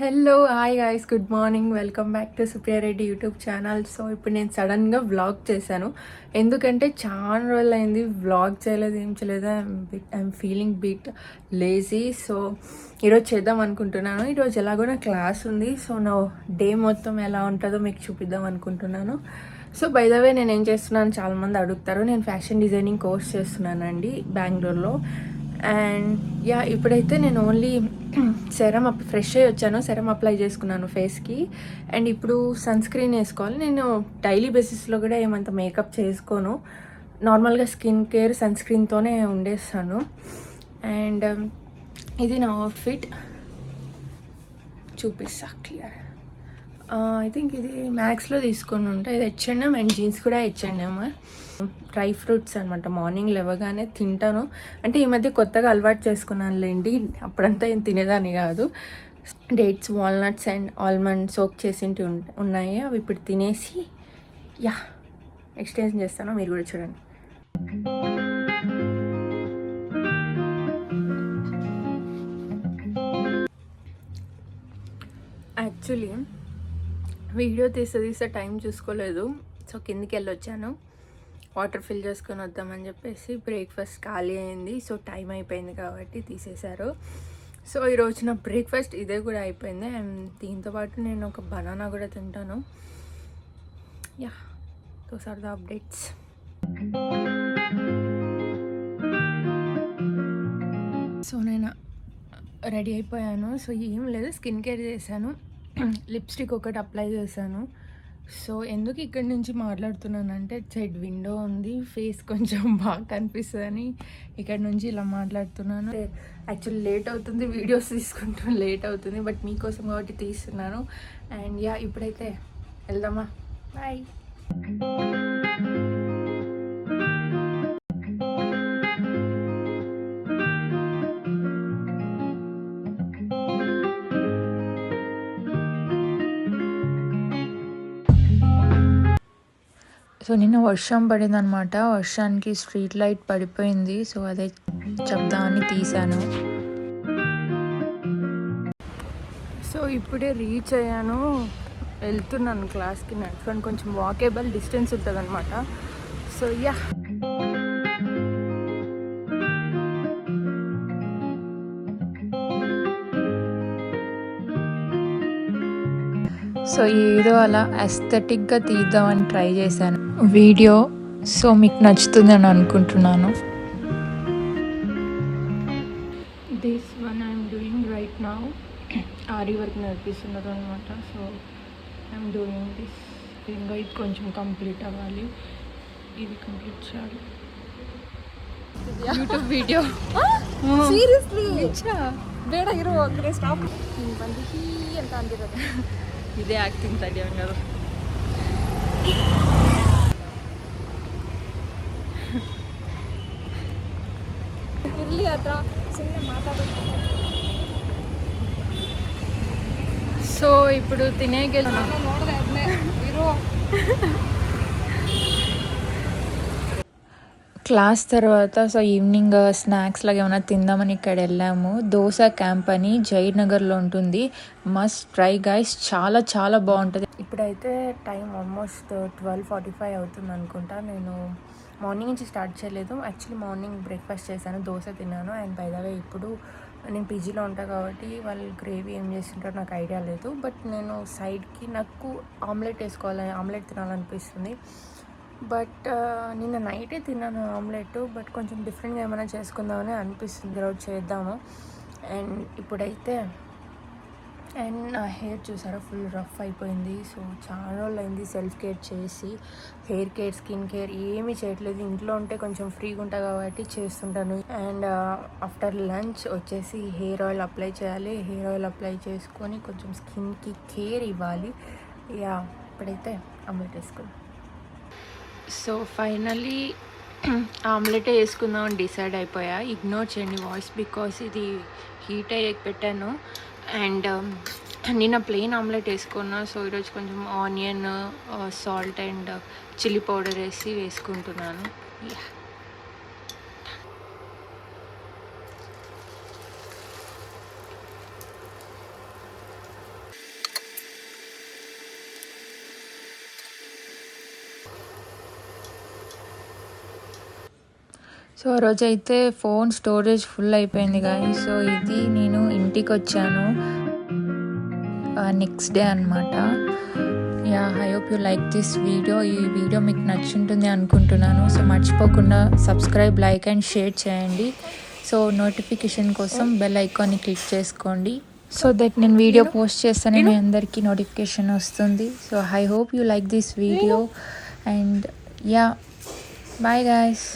Hello hi guys, good morning. Welcome back to Supriya Reddy YouTube channel. So ఇప్పుడు నేను సడన్గా vlog చేశాను. ఎందుకంటే చాలా రోజులు అయింది వ్లాగ్ చేయలేదు, ఏం చేయలేదు. I'm feeling bit lazy. So ఈరోజు చేద్దాం అనుకుంటున్నాను. ఈరోజు ఎలాగో నా క్లాస్ ఉంది. సో నా డే మొత్తం ఎలా ఉంటుందో మీకు చూపిద్దాం అనుకుంటున్నాను. సో బై ద వే నేను ఏం చేస్తున్నాను చాలామంది అడుగుతారు. నేను ఫ్యాషన్ డిజైనింగ్ కోర్స్ చేస్తున్నానండి బెంగళూరులో. అండ్ యా, ఇప్పుడైతే నేను ఓన్లీ సెరం ఫ్రెష్ అయ్యి వచ్చాను, సెరం అప్లై చేసుకున్నాను ఫేస్కి. అండ్ ఇప్పుడు సన్ స్క్రీన్ వేసుకోవాలి. నేను డైలీ బేసిస్లో కూడా ఏమంత మేకప్ చేసుకోను, నార్మల్గా స్కిన్ కేర్ సన్ స్క్రీన్తోనే ఉండేస్తాను. అండ్ ఇది నా అవుట్ఫిట్ చూపిస్తా క్లియర్. ఐ థింక్ ఇది మ్యాక్స్లో తీసుకొని ఉంటా. ఇది హెచ్ఎండ్ఎం అండ్ జీన్స్ కూడా హెచ్ఎండ్ఎం. డ్రై ఫ్రూట్స్ అనమాట. మార్నింగ్ లేవగానే తింటాను. అంటే ఈ మధ్య కొత్తగా అలవాటు చేసుకున్నానులేండి, అప్పుడంతా ఏం తినేదాన్ని కాదు. Dates, walnuts and almond soak చేసింటి ఉన్నాయి. అవి ఇప్పుడు తినేసి యా ఎక్స్టెన్షన్ చేస్తాను. మీరు కూడా చూడండి. యాక్చువల్లీ వీడియో తీస్తే టైం చూసుకోలేదు. సో కిందికి వెళ్ళొచ్చాను, వాటర్ ఫిల్ చేసుకొని వద్దామని చెప్పేసి. బ్రేక్ఫాస్ట్ ఖాళీ అయింది, సో టైం అయిపోయింది కాబట్టి తీసేశారు. సో ఈరోజు నా బ్రేక్ఫాస్ట్ ఇదే కూడా అయిపోయింది. అండ్ దీంతోపాటు నేను ఒక బనానా కూడా తింటాను. Yeah, those are the updates. So నేను రెడీ అయిపోయాను. సో ఏం లేదు, స్కిన్ కేర్ చేశాను, లిప్స్టిక్ ఒకటి అప్లై చేశాను. సో ఎందుకు ఇక్కడి నుంచి మాట్లాడుతున్నానంటే సైడ్ విండో ఉంది, ఫేస్ కొంచెం బాగా కనిపిస్తుందని ఇక్కడ నుంచి ఇలా మాట్లాడుతున్నాను. యాక్చువల్లీ లేట్ అవుతుంది, వీడియోస్ తీసుకుంటూ లేట్ అవుతుంది, బట్ మీకోసం కాబట్టి తీస్తున్నాను. అండ్ యా, ఇప్పుడైతే వెళ్దామా? బాయ్. సో నిన్న వర్షం పడిందనమాట. వర్షానికి స్ట్రీట్ లైట్ పడిపోయింది. సో అదే చెప్దామని తీశాను. సో ఇప్పుడే రీచ్ అయ్యాను, వెళ్తున్నాను క్లాస్కి. నడుచుకొని కొంచెం వాకేబుల్ డిస్టెన్స్ ఉంటుంది అనమాట. సో యా, సో ఏదో అలా అస్థెటిక్గా తీద్దామని ట్రై చేశాను వీడియో. సో మీకు నచ్చుతుందని అనుకుంటున్నాను. This one I'm doing right now. Aari work నేర్పిస్తున్నారు అనమాట. So I'm doing this. ఇంకా ఇది కొంచెం కంప్లీట్ అవ్వాలి, ఇది కంప్లీట్ చేయాలి. యూట్యూబ్ వీడియో సీరియస్లీ ಬೇಡ ಇರೋ ಅಂದ್ರೆ ಸ್ಟಾಪ್ ಬಂದು ಹೀ ಅಂತ ಅಂದಿರೋದು. ಇದೇ ಆಗ್ತೀನಿ ತಡಿ ಹಂಗಾರು. ಇರ್ಲಿ ಹತ್ರ ಸುಮ್ಮನೆ ಮಾತಾಡೋದು. సో ఇప్పుడు తినేಗೆ ನೋಡಿದೆ ಅದನ್ನೇ ಇರೋ. క్లాస్ తర్వాత సో ఈవినింగ్ స్నాక్స్ లాగా ఏమైనా తిందామని ఇక్కడ వెళ్ళాము. దోశ క్యాంప్ అని జయనగర్లో ఉంటుంది. మస్ట్ ట్రై గైస్, చాలా చాలా బాగుంటుంది. ఇప్పుడైతే టైం ఆల్మోస్ట్ 12:45 అవుతుంది అనుకుంటా. నేను మార్నింగ్ నుంచి స్టార్ట్ చేయలేదు. యాక్చువల్లీ మార్నింగ్ బ్రేక్ఫాస్ట్ చేశాను, దోశ తిన్నాను. అండ్ బై ద వే ఇప్పుడు నేను పీజీలో ఉంటాను కాబట్టి వాళ్ళు గ్రేవీ ఏం చేస్తుంటారో నాకు ఐడియా లేదు. బట్ నేను సైడ్కి నాకు ఆమ్లెట్ వేసుకోవాలి, ఆమ్లెట్ తినాలనిపిస్తుంది. బట్ నిన్న నైటే తిన్నాను ఆమ్లెట్. బట్ కొంచెం డిఫరెంట్గా ఏమైనా చేసుకుందామని అనిపిస్తుంది, ఈరోజు చేద్దాము. అండ్ ఇప్పుడైతే అండ్ నా హెయిర్ చూసారా, ఫుల్ రఫ్ అయిపోయింది. సో చాలా రోజులు అయింది సెల్ఫ్ కేర్ చేసి. హెయిర్ కేర్, స్కిన్ కేర్ ఏమీ చేయట్లేదు. ఇంట్లో ఉంటే కొంచెం ఫ్రీగా ఉంటా కాబట్టి చేస్తుంటాను. అండ్ ఆఫ్టర్ లంచ్ వచ్చేసి హెయిర్ ఆయిల్ అప్లై చేయాలి. హెయిర్ ఆయిల్ అప్లై చేసుకొని కొంచెం స్కిన్కి కేర్ ఇవ్వాలి. యా, ఇప్పుడైతే ఆమ్లెట్ వేసుకుందాం. సో ఫైనల్లీ ఆమ్లెటే వేసుకుందామని డిసైడ్ అయిపోయా. ఇగ్నోర్ చేయండి వాయిస్, బికాస్ ఇది హీట్ అయ్యాక పెట్టాను. అండ్ నిన్న ప్లెయిన్ ఆమ్లెట్ వేసుకున్నా. సో ఈరోజు కొంచెం onion, salt and chilli powder వేసి వేసుకుంటున్నాను. యా, సో ఆ రోజు అయితే ఫోన్ స్టోరేజ్ ఫుల్ అయిపోయింది గాయస్. సో ఇది నేను ఇంటికి వచ్చాను నెక్స్ట్ డే అనమాట. Yeah, I hope you like this video. ఈ వీడియో మీకు నచ్చుంటుంది అనుకుంటున్నాను. సో మర్చిపోకుండా సబ్స్క్రైబ్, లైక్ అండ్ షేర్ చేయండి. సో నోటిఫికేషన్ కోసం బెల్ ఐకాన్ని క్లిక్ చేసుకోండి. సో దట్ నేను వీడియో పోస్ట్ చేస్తానే మీ అందరికీ నోటిఫికేషన్ వస్తుంది. So I hope you like this video and yeah, bye guys.